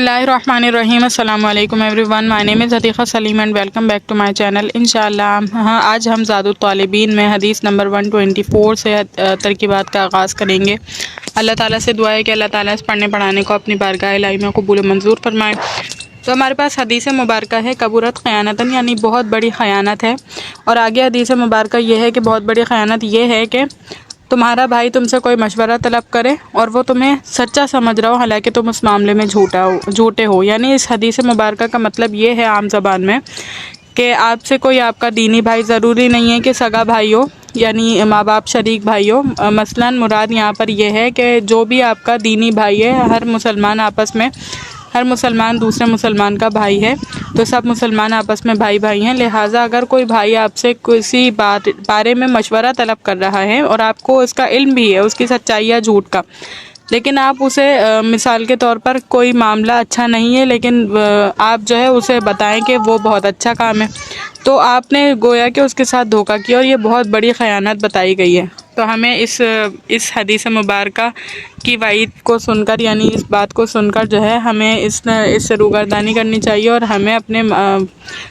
اللہ الرحمن الرحیم۔ السلام علیکم everyone, my name is Atiqa Saleem and welcome back to my channel. انشاءاللہ آج ہم زاد الطالبین میں حدیث نمبر 124 سے ترکیبات کا آغاز کریں گے۔ اللہ تعالیٰ سے دعا ہے کہ اللہ تعالیٰ اس پڑھنے پڑھانے کو اپنی بارگاہ الہی میں قبول و منظور فرمائے۔ تو ہمارے پاس حدیث مبارکہ ہے کبورت خیانتاً، یعنی بہت بڑی خیانت ہے، اور آگے حدیث مبارکہ یہ ہے کہ بہت بڑی خیانت یہ ہے کہ تمہارا بھائی تم سے کوئی مشورہ طلب کرے اور وہ تمہیں سچا سمجھ رہا ہو حالانکہ تم اس معاملے میں جھوٹے ہو۔ یعنی اس حدیث مبارکہ کا مطلب یہ ہے عام زبان میں کہ آپ سے کوئی آپ کا دینی بھائی، ضروری نہیں ہے کہ سگا بھائی ہو، یعنی ماں باپ شریک بھائی ہو، مثلاً مراد یہاں پر یہ ہے کہ جو بھی آپ کا دینی بھائی ہے، ہر مسلمان آپس میں، ہر مسلمان دوسرے مسلمان کا بھائی ہے، تو سب مسلمان آپس میں بھائی بھائی ہیں۔ لہٰذا اگر کوئی بھائی آپ سے کسی بارے میں مشورہ طلب کر رہا ہے اور آپ کو اس کا علم بھی ہے، اس کی سچائی یا جھوٹ کا، لیکن آپ اسے مثال کے طور پر کوئی معاملہ اچھا نہیں ہے لیکن آپ جو ہے اسے بتائیں کہ وہ بہت اچھا کام ہے، تو آپ نے گویا کہ اس کے ساتھ دھوکہ کیا، اور یہ بہت بڑی خیانت بتائی گئی ہے۔ تو ہمیں اس حدیث مبارکہ کی وعید کو سن کر، یعنی اس بات کو سن کر جو ہے ہمیں اس سے روگردانی کرنی چاہیے، اور ہمیں اپنے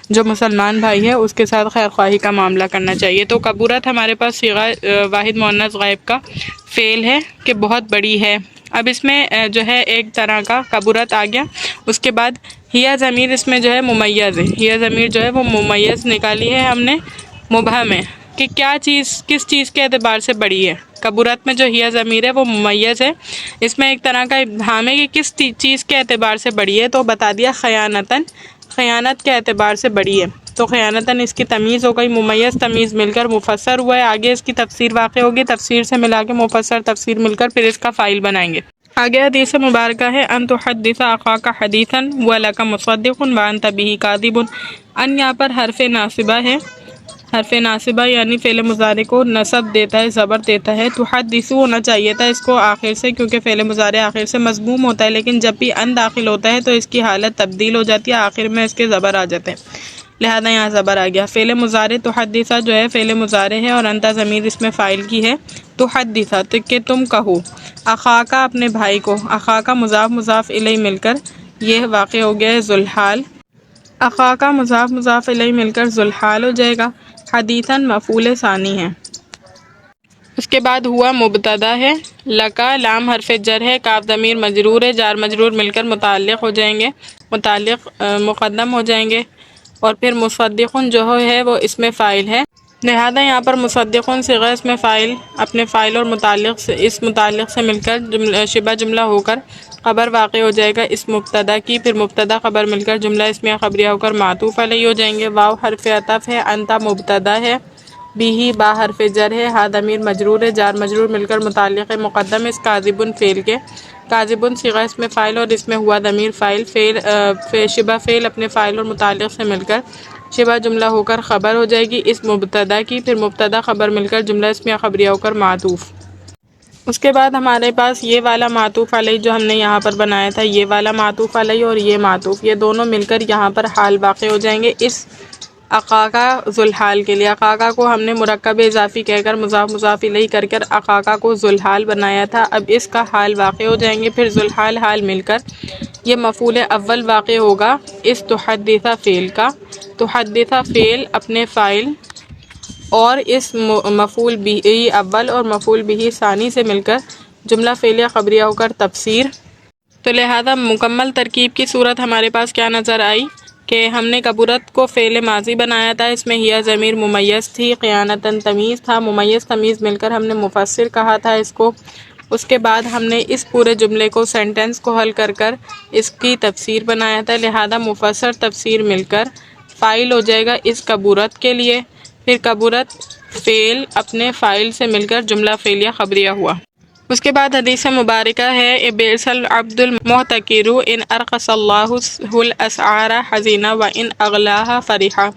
جو مسلمان بھائی ہے اس کے ساتھ خیر خواہی کا معاملہ کرنا چاہیے۔ تو کبورت ہمارے پاس صیغہ واحد مؤنث غائب کا فعل ہے کہ بہت بڑی ہے۔ اب اس میں جو ہے ایک طرح کا کبورت آ گیا، اس کے بعد ہیا ضمیر اس میں جو ہے ممیز ہے، ہیا ضمیر جو ہے وہ ممیز نکالی ہے ہم نے مبہم ہے کہ کیا چیز کس چیز کے اعتبار سے بڑی ہے۔ کبورت میں جو ہیا ضمیر ہے وہ ممیز ہے، اس میں ایک طرح کا ابہام ہے کہ کس چیز کے اعتبار سے بڑی ہے، تو بتا دیا خیانتاً، خیانت کے اعتبار سے بڑی ہے، تو خیانتاً اس کی تمیز ہو گئی، ممیز تمیز مل کر مفسر ہوا ہے، آگے اس کی تفسیر واقع ہوگی، تفسیر سے ملا کے مفسر تفسیر مل کر پھر اس کا فائل بنائیں گے۔ آگے حدیث مبارکہ ہے ان تحدث اخاک حدیثا ولک مصدق وانت به کاذب۔ ان یہاں پر حرف ناصبہ ہے، حرف ناصبہ یعنی فعل مضارع کو نصب دیتا ہے، زبر دیتا ہے۔ تحدث ہونا چاہیے تھا اس کو آخر سے، کیونکہ فعل مضارع آخر سے مضموم ہوتا ہے، لیکن جب بھی ان داخل ہوتا ہے تو اس کی حالت تبدیل ہو جاتی ہے، آخر میں اس کے زبر آ جاتے ہیں، لہذا یہاں زبر آ گیا۔ فعل مضارع تحدث جو ہے فعل مضارع ہے، اور انت ضمیر اس میں فاعل کی ہے، تحدث کہ تم کہو، اخاکا اپنے بھائی کو، اخاکا مضاف مضاف الیہ مل کر یہ واقع ہو گیا ہے ذوالحال، اخاکا مضاف مضاف الیہ مل کر ذوالحال ہو جائے گا، حدیثاً مفعول ثانی ہے۔ اس کے بعد ہوا مبتدا ہے، لکا لام حرف جر ہے، کاف ضمیر مجرور ہے، جار مجرور مل کر متعلق ہو جائیں گے، متعلق مقدم ہو جائیں گے، اور پھر مصدقن جو ہے وہ اس میں فاعل ہے، لہذا یہاں پر مصدقن صیغہ اس میں فاعل اپنے فاعل اور متعلق سے، اس متعلق سے مل کر شبہ جملہ ہو کر خبر واقع ہو جائے گا اس مبتدا کی، پھر مبتدا خبر مل کر جملہ اسمیہ خبریہ ہو کر معطوف علیہ ہو جائیں گے۔ واو حرف عطف ہے، انتا مبتدا ہے، بھی با حرف جر ہے، ہا ضمیر مجرور ہے، جار مجرور مل کر متعلق مقدم اس کاذبن فعل کے، کاذبن صیغہ اس میں فاعل اور اس میں ہوا ضمیر فاعل، شبہ فعل اپنے فاعل اور متعلق سے مل کر شبہ جملہ ہو کر خبر ہو جائے گی اس مبتدا کی، پھر مبتدا خبر مل کر جملہ اسمیہ خبریہ ہو کر معطوف۔ اس کے بعد ہمارے پاس یہ والا معطوف علیہ جو ہم نے یہاں پر بنایا تھا، یہ والا معطوف علیہ اور یہ معطوف، یہ دونوں مل کر یہاں پر حال واقع ہو جائیں گے اس اخاکا ذوالحال کے لیے۔ اخاکا کو ہم نے مرکب اضافی کہہ کر مضاف مضاف الیہ کر کر اخاکا کو ذوالحال بنایا تھا، اب اس کا حال واقع ہو جائیں گے، پھر ذوالحال حال مل کر یہ مفعول اول واقع ہوگا اس تحدث فعل کا، تحدث فعل اپنے فاعل اور اس مفعول بھی اول اور مفعول بھی ثانی سے مل کر جملہ فعلیہ خبریہ ہو کر تفسیر۔ تو لہذا مکمل ترکیب کی صورت ہمارے پاس کیا نظر آئی کہ ہم نے کبورت کو فعل ماضی بنایا تھا، اس میں ہیا ضمیر ممیز تھی، خیانتاً تمیز تھا، ممیز تمیز مل کر ہم نے مفسر کہا تھا اس کو، اس کے بعد ہم نے اس پورے جملے کو سینٹنس کو حل کر کر اس کی تفسیر بنایا تھا، لہذا مفسر تفسیر مل کر فاعل ہو جائے گا اس کبورت کے لیے، پھر کبورت فعل اپنے فاعل سے مل کر جملہ فعلیہ خبریہ ہوا۔ اس کے بعد حدیث مبارکہ ہے بئس العبد المحتکر ان ارخص اللہ الاسعار حزینہ و ان اغلاها فرحہ،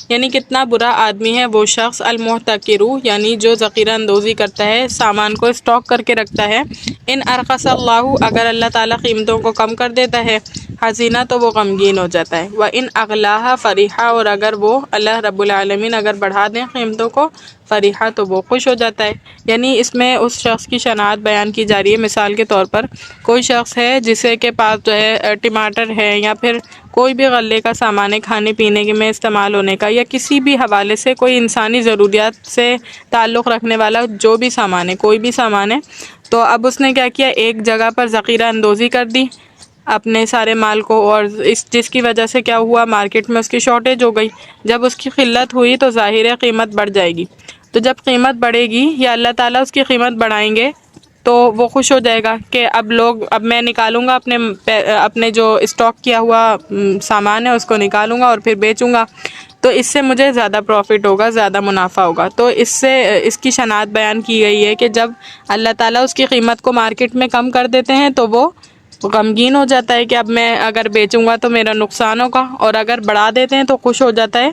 یعنی کتنا برا آدمی ہے وہ شخص المحتکر، یعنی جو ذخیرہ اندوزی کرتا ہے، سامان کو اسٹاک کر کے رکھتا ہے، ان ارخص اللہ اگر اللہ تعالیٰ قیمتوں کو کم کر دیتا ہے، حزینہ تو وہ غمگین ہو جاتا ہے، وَإِنْ أَغْلَاهَا فَرِحَا، اور اگر وہ اللہ رب العالمین اگر بڑھا دیں قیمتوں کو، فریحہ تو وہ خوش ہو جاتا ہے۔ یعنی اس میں اس شخص کی شناعت بیان کی جا رہی ہے۔ مثال کے طور پر کوئی شخص ہے جسے کے پاس جو ہے ٹماٹر ہے یا پھر کوئی بھی غلے کا سامان ہے کھانے پینے کے میں استعمال ہونے کا، یا کسی بھی حوالے سے کوئی انسانی ضروریات سے تعلق رکھنے والا جو بھی سامان ہے، کوئی بھی سامان ہے، تو اب اس نے کیا کیا، ایک جگہ پر ذخیرہ اندوزی کر دی اپنے سارے مال کو، اور جس کی وجہ سے کیا ہوا، مارکیٹ میں اس کی شارٹیج ہو گئی۔ جب اس کی قلت ہوئی تو ظاہر ہے قیمت بڑھ جائے گی، تو جب قیمت بڑھے گی یا اللہ تعالیٰ اس کی قیمت بڑھائیں گے تو وہ خوش ہو جائے گا کہ اب میں نکالوں گا اپنے جو اسٹاک کیا ہوا سامان ہے اس کو نکالوں گا اور پھر بیچوں گا، تو اس سے مجھے زیادہ پروفٹ ہوگا، زیادہ منافع ہوگا۔ تو اس کی شناعت بیان کی گئی ہے کہ جب اللہ تعالیٰ اس کی قیمت کو مارکیٹ میں کم کر دیتے ہیں تو وہ غمگین ہو جاتا ہے کہ اب میں اگر بیچوں گا تو میرا نقصان ہوگا، اور اگر بڑھا دیتے ہیں تو خوش ہو جاتا ہے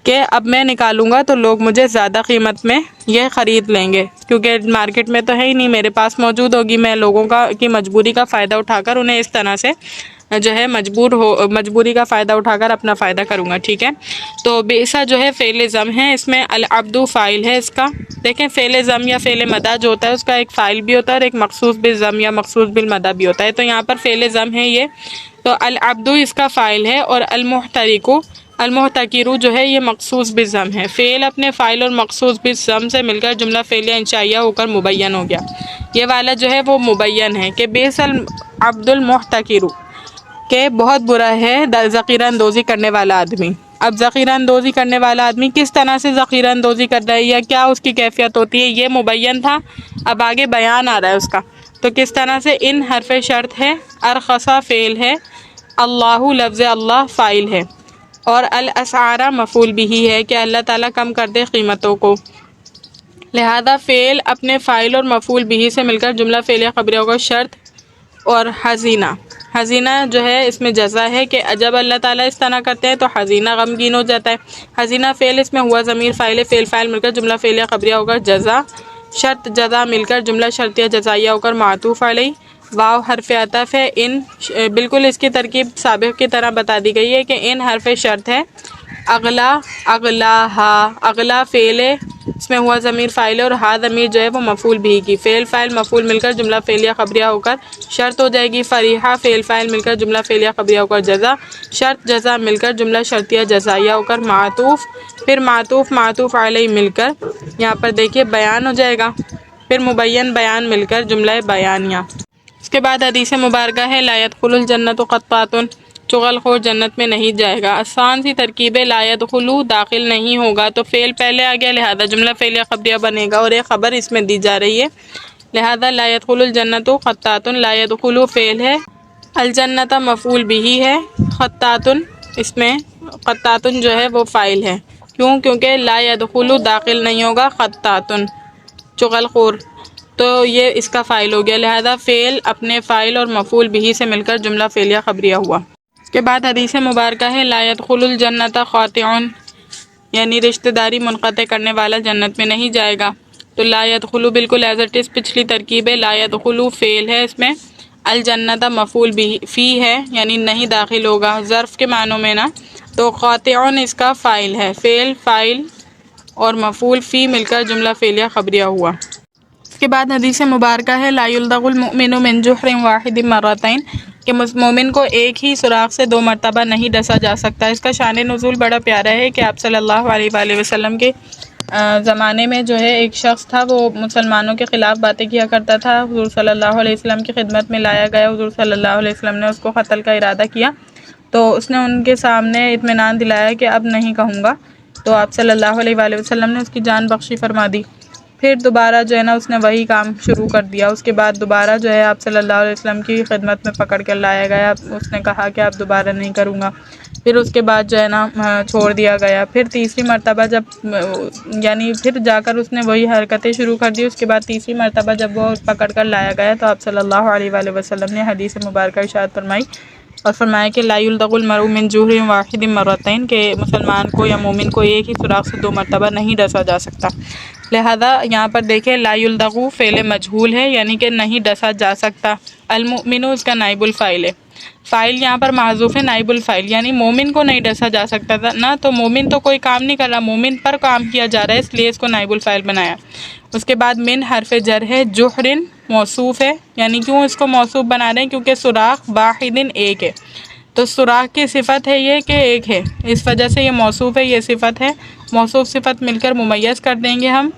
کہ اب میں نکالوں گا تو لوگ مجھے زیادہ قیمت میں یہ خرید لیں گے، کیونکہ مارکیٹ میں تو ہے ہی نہیں، میرے پاس موجود ہوگی، میں لوگوں کی مجبوری کا فائدہ اٹھا کر انہیں اس طرح سے جو ہے مجبوری کا فائدہ اٹھا کر اپنا فائدہ کروں گا، ٹھیک ہے۔ تو بئسا جو ہے فعل ضم ہے، اس میں العبد فاعل ہے اس کا۔ دیکھیں فعل ضم یا فعل مدح جو ہوتا ہے اس کا ایک فاعل بھی ہوتا ہے اور ایک مخصوص بالضم یا مخصوص بالمدح بھی ہوتا ہے، تو یہاں پر فعل ضم ہے یہ، تو العبد اس کا فاعل ہے، اور المحتکر جو ہے یہ مخصوص بالضم ہے۔ فعل اپنے فاعل اور مخصوص بالضم سے مل کر جملہ فعلیہ انشائیہ ہو کر مبین ہو گیا۔ یہ والا جو ہے وہ مبین ہے کہ بئس العبد المحتکر، کہ بہت برا ہے ذخیرہ اندوزی کرنے والا آدمی۔ اب ذخیرہ اندوزی کرنے والا آدمی کس طرح سے ذخیرہ اندوزی کر رہا ہے یا کیا اس کی کیفیت ہوتی ہے، یہ مبین تھا، اب آگے بیان آ رہا ہے اس کا۔ تو کس طرح سے، ان حرف شرط ہے، ارخصا فعل ہے، اللہ لفظ اللہ فاعل ہے، اور الاسعار مفعول بھی ہے کہ اللہ تعالیٰ کم کر دے قیمتوں کو، لہذا فعل اپنے فاعل اور مفعول بھی سے مل کر جملہ فعلیہ خبریہ ہوگا شرط۔ اور حزینہ جو ہے اس میں جزا ہے کہ جب اللہ تعالیٰ اس طرح کرتے ہیں تو حزینہ غمگین ہو جاتا ہے۔ حزینہ فعل، اس میں ہوا ضمیر فاعل، فعل فاعل مل کر جملہ فعلیہ خبریہ ہوگا جزا، شرط جزا مل کر جملہ شرطیہ جزائیہ ہو کر معطوف علیہ، واو حرف عطف ہے، ان بالکل اس کی ترکیب سابق کی طرح بتا دی گئی ہے کہ ان حرف شرط ہے، اغلا فعل ہے، اس میں ہوا ضمیر فاعل ہے، اور ہا ضمیر جو ہے وہ مفعول بھی کی، فعل فاعل مفعول مل کر جملہ فعلیہ خبریہ ہو کر شرط ہو جائے گی، فریحہ فعل فاعل مل کر جملہ فعلیہ خبریہ ہو کر جزا، شرط جزا مل کر جملہ شرطیہ جزائیہ ہو کر معطوف، پھر معطوف علیہ مل کر یہاں پر دیکھیے بیان ہو جائے گا، پھر مبین بیان مل کر جملہ بیانیہ۔ اس کے بعد حدیث مبارکہ ہے لا يدخل الجنۃ قطات، چغل خور جنت میں نہیں جائے گا۔ آسان سی ترکیب ہے، لا يدخل داخل نہیں ہوگا، تو فعل پہلے آ گیا لہذا جملہ فعلیہ خبریہ بنے گا، اور ایک خبر اس میں دی جا رہی ہے، لہذا لا يدخل الجنۃ قطات، لا يدخل فعل ہے، الجنت مفعول بھی ہے، قطات اس میں قطات جو ہے وہ فاعل ہے، کیونکہ لا يدخل داخل نہیں ہوگا، قطات چغل خور، تو یہ اس کا فاعل ہو گیا، لہذا فعل اپنے فاعل اور مفعول بھی سے مل کر جملہ فعلیہ خبریہ ہوا۔ اس کے بعد حدیث مبارکہ ہے لا يدخل الجنۃ قاطع، یعنی رشتہ داری منقطع کرنے والا جنت میں نہیں جائے گا، تو لا يدخل بالکل ایز اٹ از پچھلی ترکیب ہے، لا يدخل فعل ہے، اس میں الجنت مفعول فی ہے، یعنی نہیں داخل ہوگا، ظرف کے معنوں میں نا، تو قاطع اس کا فاعل ہے، فعل فاعل اور مفعول فی مل کر جملہ فعلیہ خبریہ ہوا۔ اس کے بعد حدیث مبارکہ ہے لا یلدغ المؤمن من جحر واحد مرتين، کہ مومن کو ایک ہی سوراخ سے 2 مرتبہ نہیں ڈسا جا سکتا۔ اس کا شان نزول بڑا پیارا ہے کہ آپ صلی اللہ علیہ وآلہ وسلم کے زمانے میں جو ہے ایک شخص تھا، وہ مسلمانوں کے خلاف باتیں کیا کرتا تھا، حضور صلی اللہ علیہ وسلم کی خدمت میں لایا گیا، حضور صلی اللہ علیہ وسلم نے اس کو قتل کا ارادہ کیا، تو اس نے ان کے سامنے اطمینان دلایا کہ اب نہیں کہوں گا، تو آپ صلی اللہ علیہ وآلہ وسلم نے اس کی جان بخشی فرما دی۔ پھر دوبارہ جو ہے نا اس نے وہی کام شروع کر دیا، اس کے بعد دوبارہ جو ہے آپ صلی اللہ علیہ وسلم کی خدمت میں پکڑ کر لایا گیا، اس نے کہا کہ اب دوبارہ نہیں کروں گا، پھر اس کے بعد جو ہے نا چھوڑ دیا گیا، پھر تیسری مرتبہ یعنی پھر جا کر اس نے وہی حرکتیں شروع کر دی، اس کے بعد تیسری مرتبہ جب وہ پکڑ کر لایا گیا تو آپ صلی اللہ علیہ وآلہ وسلم نے حدیث مبارکہ ارشاد فرمائی اور فرمایا کہ لا یلدغ المرء من جحر واحد مرتين، کہ مسلمان کو یا مومن کو ایک ہی سوراخ سے 2 مرتبہ نہیں ڈسا جا سکتا، لہذا یہاں پر دیکھیں لا یلدغ فعل مجہول ہے، یعنی کہ نہیں ڈسا جا سکتا، المؤمن اس کا نائب الفاعل ہے، فائل یہاں پر محذوف ہے نائب الفائل، یعنی مومن کو نہیں ڈسا جا سکتا تھا نا، تو مومن تو کوئی کام نہیں کر رہا، مومن پر کام کیا جا رہا ہے، اس لیے اس کو نائب الفائل بنایا۔ اس کے بعد من حرف جر ہے، جحرن موصوف ہے، یعنی کیوں اس کو موصوف بنا رہے ہیں؟ کیونکہ سوراخ واحدن ایک ہے، تو سوراخ کی صفت ہے یہ کہ ایک ہے، اس وجہ سے یہ موصوف ہے، یہ صفت ہے، موصوف صفت مل کر ممیز کر دیں گے ہم۔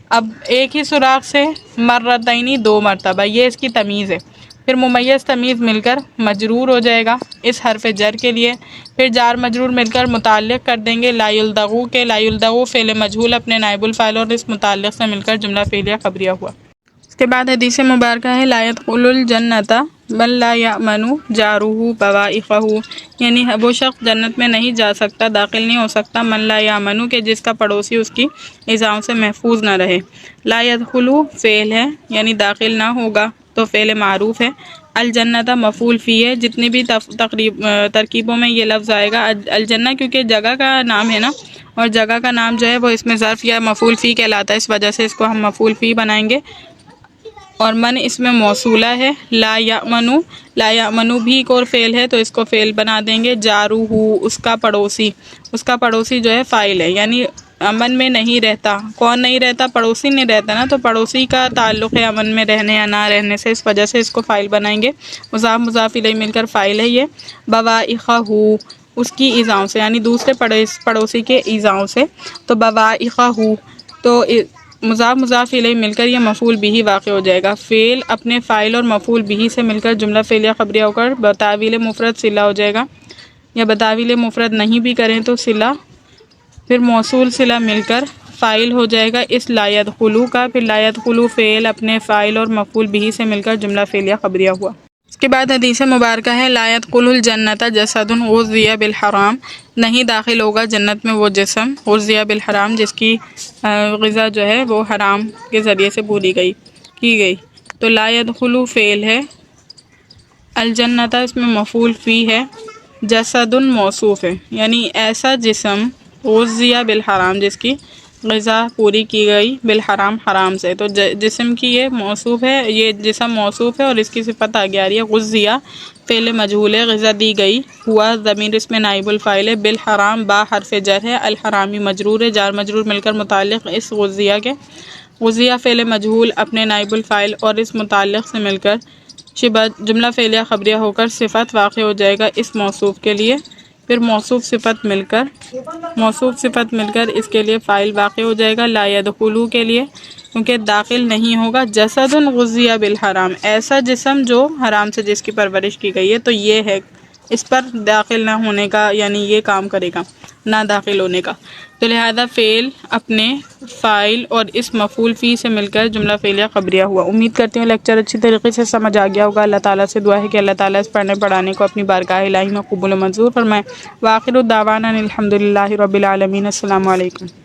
اب ایک ہی سوراخ سے مرتینی 2 مرتبہ، یہ اس کی تمیز ہے، پھر ممیز تمیز مل کر مجرور ہو جائے گا اس حرف جر کے لیے، پھر جار مجرور مل کر متعلق کر دیں گے لا یلدغو کے، لا یلدغو فعل مجہول اپنے نائب الفاعل اور اس متعلق سے مل کر جملہ فعلیہ خبریہ ہوا۔ اس کے بعد حدیث مبارکہ ہے لا يدخل الجنۃ من لا یأمن جارہ بوائقہ، یعنی وہ شخص جنت میں نہیں جا سکتا، داخل نہیں ہو سکتا، من لا یأمن کہ جس کا پڑوسی اس کی ایذاؤں سے محفوظ نہ رہے۔ لا يدخل فعل ہے یعنی داخل نہ ہوگا، تو فعل معروف ہے، الجنت مفعول فی ہے، جتنی بھی ترکیبوں میں یہ لفظ آئے گا الجنہ کیونکہ جگہ کا نام ہے نا، اور جگہ کا نام جو ہے وہ اس میں ظرف یا مفعول فی کہلاتا ہے، اس وجہ سے اس کو ہم مفعول فی بنائیں گے۔ اور من اس میں موصولہ ہے، لا یأمنو، لا یأمنو بھی ایک اور فعل ہے تو اس کو فعل بنا دیں گے، جارو اس کا پڑوسی، اس کا پڑوسی جو ہے فاعل ہے، یعنی امن میں نہیں رہتا، کون نہیں رہتا؟ پڑوسی نہیں رہتا نا، تو پڑوسی کا تعلق ہے امن میں رہنے یا نہ رہنے سے، اس وجہ سے اس کو فاعل بنائیں گے، مضاف مضاف الیہ مل کر فاعل ہے یہ، بوائقہ اس کی ایذاؤں سے، یعنی دوسرے پڑوسی کے ایذاؤں سے، تو بوائقہ تو مضاف مضاف الیہ مل کر یہ مفعول بھی واقع ہو جائے گا، فعل اپنے فاعل اور مفعول بھی سے مل کر جملہ فعلیہ خبریہ ہو کر بتاویل مفرد صلہ ہو جائے گا، یا بتاویل مفرد نہیں بھی کریں تو صلہ، پھر موصول صلہ مل کر فاعل ہو جائے گا اس لا يدخلو کا، پھر لا يدخلو فعل اپنے فاعل اور مفعول بھی سے مل کر جملہ فعلیہ خبریہ ہوا۔ اس کے بعد حدیث مبارکہ ہے لا يدخل الجنۃ جسد غذی بالحرام، نہیں داخل ہوگا جنت میں وہ جسم غذی بالحرام جس کی غذا جو ہے وہ حرام کے ذریعے سے کی گئی، تو لا يدخل فعل ہے، الجنۃ اس میں مفعول فی ہے، جسد موصوف ہے، یعنی ایسا جسم غذی بالحرام جس کی غذا پوری کی گئی بالحرام حرام سے، تو جسم کی یہ موصوف ہے، یہ جسم موصوف ہے اور اس کی صفت آگے آ رہی ہے، غذیہ فعل مجہول ہے، غذا دی گئی، ہوا ضمیر اس میں نائب الفاعل ہے، بالحرام با حرف جر ہے، الحرامی مجرور ہے، جار مجرور مل کر متعلق اس غذیہ کے، غذیہ فعل مجہول اپنے نائب الفاعل اور اس متعلق سے مل کر شبہ جملہ فعلیہ خبریہ ہو کر صفت واقع ہو جائے گا اس موصوف کے لیے، پھر موصوف صفت مل کر اس کے لیے فاعل واقع ہو جائے گا لا يدخلو کے لیے، کیونکہ داخل نہیں ہوگا، جسد غذی بالحرام ایسا جسم جو حرام سے جس کی پرورش کی گئی ہے، تو یہ ہے اس پر داخل نہ ہونے کا، یعنی یہ کام کرے گا نہ داخل ہونے کا، تو لہذا فعل اپنے فاعل اور اس مفعول فی سے مل کر جملہ فعلیہ خبریہ ہوا۔ امید کرتی ہوں لیکچر اچھی طریقے سے سمجھ آ گیا ہوگا، اللہ تعالیٰ سے دعا ہے کہ اللہ تعالیٰ اس پڑھنے پڑھانے کو اپنی بارگاہ الہی میں قبول و منظور فرمائے۔ وآخر دعوانا الحمد للہ رب العالمین، السلام علیکم۔